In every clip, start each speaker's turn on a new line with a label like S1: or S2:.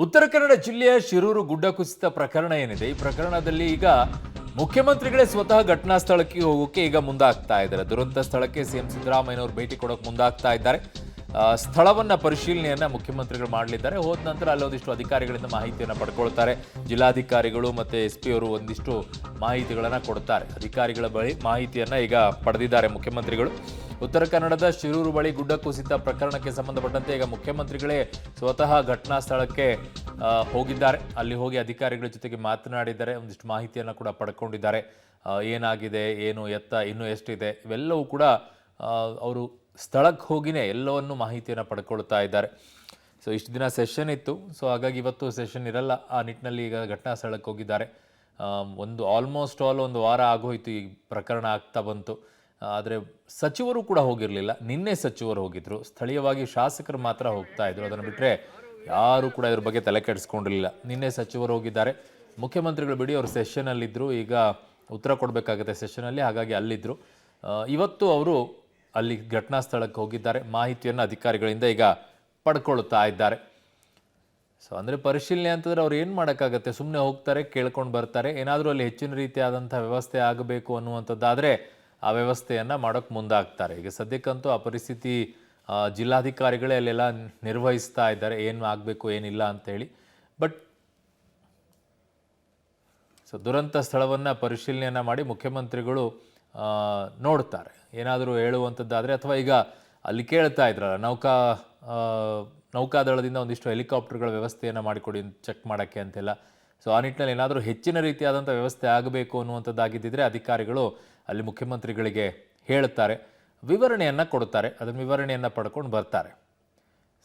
S1: ಉತ್ತರ ಕನ್ನಡ ಜಿಲ್ಲೆಯ ಶಿರೂರು ಗುಡ್ಡ ಕುಸಿತ ಪ್ರಕರಣ ಏನಿದೆ, ಈ ಪ್ರಕರಣದಲ್ಲಿ ಈಗ ಮುಖ್ಯಮಂತ್ರಿಗಳೇ ಸ್ವತಃ ಘಟನಾ ಸ್ಥಳಕ್ಕೆ ಹೋಗೋಕೆ ಈಗ ಮುಂದಾಗ್ತಾ ಇದ್ದಾರೆ. ದುರಂತ ಸ್ಥಳಕ್ಕೆ ಸಿಎಂ ಸಿದ್ದರಾಮಯ್ಯನವರು ಭೇಟಿ ಕೊಡೋಕೆ ಮುಂದಾಗ್ತಾ ಇದ್ದಾರೆ. ಸ್ಥಳವನ್ನ ಪರಿಶೀಲನೆಯನ್ನ ಮುಖ್ಯಮಂತ್ರಿಗಳು ಮಾಡಲಿದ್ದಾರೆ. ಹೋದ ನಂತರ ಅಲ್ಲೊಂದಿಷ್ಟು ಅಧಿಕಾರಿಗಳಿಂದ ಮಾಹಿತಿಯನ್ನು ಪಡ್ಕೊಳ್ತಾರೆ. ಜಿಲ್ಲಾಧಿಕಾರಿಗಳು ಮತ್ತೆ SP ಅವರು ಒಂದಿಷ್ಟು ಮಾಹಿತಿಗಳನ್ನು ಕೊಡ್ತಾರೆ. ಅಧಿಕಾರಿಗಳ ಬಳಿ ಮಾಹಿತಿಯನ್ನ ಈಗ ಪಡೆದಿದ್ದಾರೆ ಮುಖ್ಯಮಂತ್ರಿಗಳು. ಉತ್ತರ ಕನ್ನಡದ ಶಿರೂರು ಬಳಿ ಗುಡ್ಡ ಕುಸಿತ ಪ್ರಕರಣಕ್ಕೆ ಸಂಬಂಧಪಟ್ಟಂತೆ ಈಗ ಮುಖ್ಯಮಂತ್ರಿಗಳೇ ಸ್ವತಃ ಘಟನಾ ಸ್ಥಳಕ್ಕೆ ಹೋಗಿದ್ದಾರೆ. ಅಲ್ಲಿ ಹೋಗಿ ಅಧಿಕಾರಿಗಳ ಜೊತೆಗೆ ಮಾತನಾಡಿದ್ದಾರೆ. ಒಂದಿಷ್ಟು ಮಾಹಿತಿಯನ್ನು ಕೂಡ ಪಡ್ಕೊಂಡಿದ್ದಾರೆ. ಏನಾಗಿದೆ, ಏನು ಎತ್ತ, ಇನ್ನೂ ಎಷ್ಟಿದೆ, ಇವೆಲ್ಲವೂ ಕೂಡ ಅವರು ಸ್ಥಳಕ್ಕೆ ಹೋಗಿನೇ ಎಲ್ಲವನ್ನು ಮಾಹಿತಿಯನ್ನು ಪಡ್ಕೊಳ್ತಾ ಇದ್ದಾರೆ. ಸೊ ಇಷ್ಟು ದಿನ ಸೆಷನ್ ಇತ್ತು, ಸೊ ಹಾಗಾಗಿ ಇವತ್ತು ಸೆಷನ್ ಇರಲ್ಲ. ಆ ನಿಟ್ಟಿನಲ್ಲಿ ಈಗ ಘಟನಾ ಸ್ಥಳಕ್ಕೆ ಹೋಗಿದ್ದಾರೆ. ಆಲ್ಮೋಸ್ಟ್ ಒಂದು ವಾರ ಆಗೋಯ್ತು ಈ ಪ್ರಕರಣ ಆಗ್ತಾ ಬಂತು. ಆದರೆ ಸಚಿವರು ಕೂಡ ಹೋಗಿರಲಿಲ್ಲ. ನಿನ್ನೆ ಸಚಿವರು ಹೋಗಿದ್ರು. ಸ್ಥಳೀಯವಾಗಿ ಶಾಸಕರು ಮಾತ್ರ ಹೋಗ್ತಾ ಇದ್ರು. ಅದನ್ನು ಬಿಟ್ಟರೆ ಯಾರೂ ಕೂಡ ಇದ್ರ ಬಗ್ಗೆ ತಲೆ ಕೆಡಿಸ್ಕೊಂಡಿರಲಿಲ್ಲ. ನಿನ್ನೆ ಸಚಿವರು ಹೋಗಿದ್ದಾರೆ. ಮುಖ್ಯಮಂತ್ರಿಗಳು ಬಿಡಿ, ಅವರು ಸೆಷನಲ್ಲಿದ್ದರು. ಈಗ ಉತ್ತರ ಕೊಡಬೇಕಾಗುತ್ತೆ ಸೆಷನಲ್ಲಿ, ಹಾಗಾಗಿ ಅಲ್ಲಿದ್ದರು. ಇವತ್ತು ಅವರು ಅಲ್ಲಿ ಘಟನಾ ಸ್ಥಳಕ್ಕೆ ಹೋಗಿದ್ದಾರೆ. ಮಾಹಿತಿಯನ್ನು ಅಧಿಕಾರಿಗಳಿಂದ ಈಗ ಪಡ್ಕೊಳ್ತಾ ಇದ್ದಾರೆ. ಸೊ ಅಂದರೆ ಪರಿಶೀಲನೆ ಅಂತಂದರೆ ಅವ್ರು ಏನು ಮಾಡೋಕ್ಕಾಗತ್ತೆ, ಸುಮ್ಮನೆ ಹೋಗ್ತಾರೆ, ಕೇಳ್ಕೊಂಡು ಬರ್ತಾರೆ. ಏನಾದರೂ ಅಲ್ಲಿ ಹೆಚ್ಚಿನ ರೀತಿಯಾದಂಥ ವ್ಯವಸ್ಥೆ ಆಗಬೇಕು ಅನ್ನುವಂಥದ್ದಾದರೆ ಆ ವ್ಯವಸ್ಥೆಯನ್ನು ಮಾಡೋಕ್ಕೆ ಮುಂದಾಗ್ತಾರೆ. ಈಗ ಸದ್ಯಕ್ಕಂತೂ ಆ ಪರಿಸ್ಥಿತಿ ಜಿಲ್ಲಾಧಿಕಾರಿಗಳೇ ಅಲ್ಲೆಲ್ಲ ನಿರ್ವಹಿಸ್ತಾ ಇದ್ದಾರೆ, ಏನು ಆಗಬೇಕು ಏನಿಲ್ಲ ಅಂತೇಳಿ. ಬಟ್ ಸೊ ದುರಂತ ಸ್ಥಳವನ್ನು ಪರಿಶೀಲನೆಯನ್ನು ಮಾಡಿ ಮುಖ್ಯಮಂತ್ರಿಗಳು ನೋಡ್ತಾರೆ. ಏನಾದರೂ ಹೇಳುವಂಥದ್ದಾದರೆ, ಅಥವಾ ಈಗ ಅಲ್ಲಿ ಕೇಳ್ತಾ ಇದ್ರಲ್ಲ ನೌಕಾದಳದಿಂದ ಒಂದಿಷ್ಟು ಹೆಲಿಕಾಪ್ಟರ್ಗಳ ವ್ಯವಸ್ಥೆಯನ್ನು ಮಾಡಿಕೊಡಿ ಚೆಕ್ ಮಾಡೋಕ್ಕೆ ಅಂತೆಲ್ಲ. ಸೊ ಆ ನಿಟ್ಟಿನಲ್ಲಿ ಏನಾದರೂ ಹೆಚ್ಚಿನ ರೀತಿಯಾದಂಥ ವ್ಯವಸ್ಥೆ ಆಗಬೇಕು ಅನ್ನುವಂಥದ್ದಾಗಿದ್ದರೆ ಅಧಿಕಾರಿಗಳು ಅಲ್ಲಿ ಮುಖ್ಯಮಂತ್ರಿಗಳಿಗೆ ಹೇಳ್ತಾರೆ, ವಿವರಣೆಯನ್ನು ಕೊಡ್ತಾರೆ. ಅದನ್ನು ವಿವರಣೆಯನ್ನು ಪಡ್ಕೊಂಡು ಬರ್ತಾರೆ.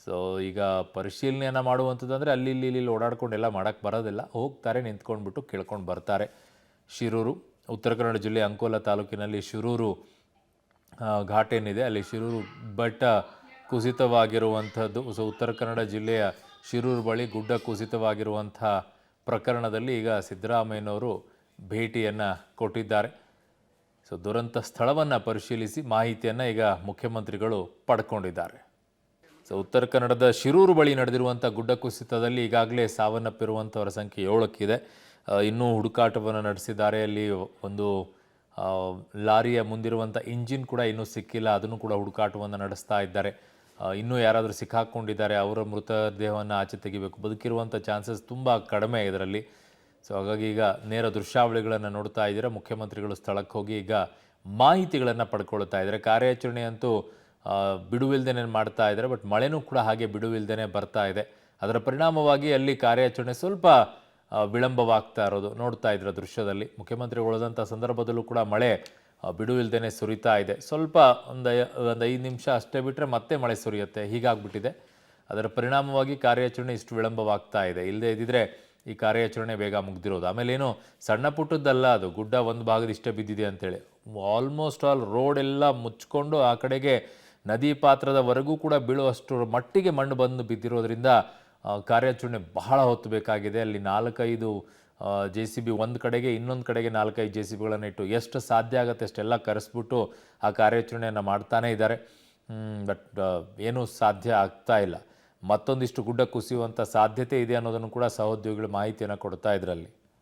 S1: ಸೊ ಈಗ ಪರಿಶೀಲನೆಯನ್ನು ಮಾಡುವಂಥದ್ದಂದರೆ ಅಲ್ಲಿ ಇಲ್ಲಿ ಓಡಾಡ್ಕೊಂಡು ಎಲ್ಲ ಮಾಡೋಕ್ಕೆ ಬರೋದಿಲ್ಲ. ಹೋಗ್ತಾರೆ, ನಿಂತ್ಕೊಂಡ್ಬಿಟ್ಟು ಕೇಳ್ಕೊಂಡು ಬರ್ತಾರೆ. ಶಿರೂರು ಉತ್ತರ ಕನ್ನಡ ಜಿಲ್ಲೆ ಅಂಕೋಲ ತಾಲೂಕಿನಲ್ಲಿ ಶಿರೂರು ಘಾಟ್ ಏನಿದೆ, ಅಲ್ಲಿ ಶಿರೂರು ಬೆಟ್ಟ ಕುಸಿತವಾಗಿರುವಂಥದ್ದು. ಸೊ ಉತ್ತರ ಕನ್ನಡ ಜಿಲ್ಲೆಯ ಶಿರೂರು ಬಳಿ ಗುಡ್ಡ ಕುಸಿತವಾಗಿರುವಂಥ ಪ್ರಕರಣದಲ್ಲಿ ಈಗ ಸಿದ್ದರಾಮಯ್ಯನವರು ಭೇಟಿಯನ್ನು ಕೊಟ್ಟಿದ್ದಾರೆ. ಸೊ ದುರಂತ ಸ್ಥಳವನ್ನು ಪರಿಶೀಲಿಸಿ ಮಾಹಿತಿಯನ್ನು ಈಗ ಮುಖ್ಯಮಂತ್ರಿಗಳು ಪಡ್ಕೊಂಡಿದ್ದಾರೆ. ಸೊ ಉತ್ತರ ಕನ್ನಡದ ಶಿರೂರು ಬಳಿ ನಡೆದಿರುವಂಥ ಗುಡ್ಡ ಕುಸಿತದಲ್ಲಿ ಈಗಾಗಲೇ ಸಾವನ್ನಪ್ಪಿರುವಂಥವರ ಸಂಖ್ಯೆ 7ಕ್ಕಿದೆ. ಇನ್ನೂ ಹುಡುಕಾಟವನ್ನು ನಡೆಸಿದ್ದಾರೆ. ಅಲ್ಲಿ ಒಂದು ಲಾರಿಯ ಮುಂದಿರುವಂಥ ಇಂಜಿನ್ ಕೂಡ ಇನ್ನೂ ಸಿಕ್ಕಿಲ್ಲ, ಅದನ್ನು ಕೂಡ ಹುಡುಕಾಟವನ್ನು ನಡೆಸ್ತಾ ಇದ್ದಾರೆ. ಇನ್ನೂ ಯಾರಾದರೂ ಸಿಕ್ಕಾಕ್ಕೊಂಡಿದ್ದಾರೆ, ಅವರ ಮೃತದೇಹವನ್ನು ಆಚೆ ತೆಗಿಬೇಕು. ಬದುಕಿರುವಂಥ ಚಾನ್ಸಸ್ ತುಂಬ ಕಡಿಮೆ ಇದರಲ್ಲಿ. ಸೊ ಹಾಗಾಗಿ ಈಗ ನೇರ ದೃಶ್ಯಾವಳಿಗಳನ್ನು ನೋಡ್ತಾ ಇದ್ದೀರಾ. ಮುಖ್ಯಮಂತ್ರಿಗಳು ಸ್ಥಳಕ್ಕೆ ಹೋಗಿ ಈಗ ಮಾಹಿತಿಗಳನ್ನು ಪಡ್ಕೊಳ್ತಾ ಇದ್ದಾರೆ. ಕಾರ್ಯಾಚರಣೆ ಅಂತೂ ಬಿಡುವಿಲ್ದೇ ಮಾಡ್ತಾ ಇದ್ದಾರೆ. ಬಟ್ ಮಳೆನೂ ಕೂಡ ಹಾಗೆ ಬಿಡುವಿಲ್ದೇ ಬರ್ತಾ ಇದೆ. ಅದರ ಪರಿಣಾಮವಾಗಿ ಅಲ್ಲಿ ಕಾರ್ಯಾಚರಣೆ ಸ್ವಲ್ಪ ವಿಳಂಬವಾಗ್ತಾ ಇರೋದು ನೋಡ್ತಾ ಇದ್ರ ದೃಶ್ಯದಲ್ಲಿ. ಮುಖ್ಯಮಂತ್ರಿಗಳು ಉಳಿದಂಥ ಸಂದರ್ಭದಲ್ಲೂ ಕೂಡ ಮಳೆ ಬಿಡುವಿಲ್ದೇ ಸುರಿತಾ ಇದೆ. ಸ್ವಲ್ಪ ಒಂದು 5 ನಿಮಿಷ ಅಷ್ಟೇ ಬಿಟ್ಟರೆ ಮತ್ತೆ ಮಳೆ ಸುರಿಯುತ್ತೆ, ಹೀಗಾಗ್ಬಿಟ್ಟಿದೆ. ಅದರ ಪರಿಣಾಮವಾಗಿ ಕಾರ್ಯಾಚರಣೆ ಇಷ್ಟು ವಿಳಂಬವಾಗ್ತಾ ಇದೆ. ಇಲ್ಲದೇ ಇದ್ದಿದ್ರೆ ಈ ಕಾರ್ಯಾಚರಣೆ ಬೇಗ ಮುಗ್ದಿರೋದು. ಆಮೇಲೆ ಏನು ಸಣ್ಣ ಪುಟ್ಟದ್ದಲ್ಲ, ಅದು ಗುಡ್ಡ ಒಂದು ಭಾಗದ ಇಷ್ಟೇ ಬಿದ್ದಿದೆ ಅಂತೇಳಿ. ಆಲ್ಮೋಸ್ಟ್ ಆಲ್ ರೋಡೆಲ್ಲ ಮುಚ್ಕೊಂಡು ಆ ಕಡೆಗೆ ನದಿ ಪಾತ್ರದವರೆಗೂ ಕೂಡ ಬೀಳುವಷ್ಟು ಮಟ್ಟಿಗೆ ಮಣ್ಣು ಬಂದು ಬಿದ್ದಿರೋದ್ರಿಂದ ಕಾರ್ಯಾಚರಣೆ ಬಹಳ ಹೊತ್ತು ಬೇಕಾಗಿದೆ. ಅಲ್ಲಿ 4-5 JCB ಒಂದು ಕಡೆಗೆ, ಇನ್ನೊಂದು ಕಡೆಗೆ 4-5 JCBಗಳನ್ನು ಇಟ್ಟು ಎಷ್ಟು ಸಾಧ್ಯ ಆಗುತ್ತೆ ಅಷ್ಟೆಲ್ಲ ಕರೆಸ್ಬಿಟ್ಟು ಆ ಕಾರ್ಯಾಚರಣೆಯನ್ನು ಮಾಡ್ತಾನೇ ಇದ್ದಾರೆ. ಬಟ್ ಏನೂ ಸಾಧ್ಯ ಆಗ್ತಾ ಇಲ್ಲ. ಮತ್ತೊಂದಿಷ್ಟು ಗುಡ್ಡ ಕುಸಿಯುವಂಥ ಸಾಧ್ಯತೆ ಇದೆ ಅನ್ನೋದನ್ನು ಕೂಡ ಸಹೋದ್ಯೋಗಿಗಳು ಮಾಹಿತಿಯನ್ನು ಕೊಡ್ತಾ ಇದರಲ್ಲಿ.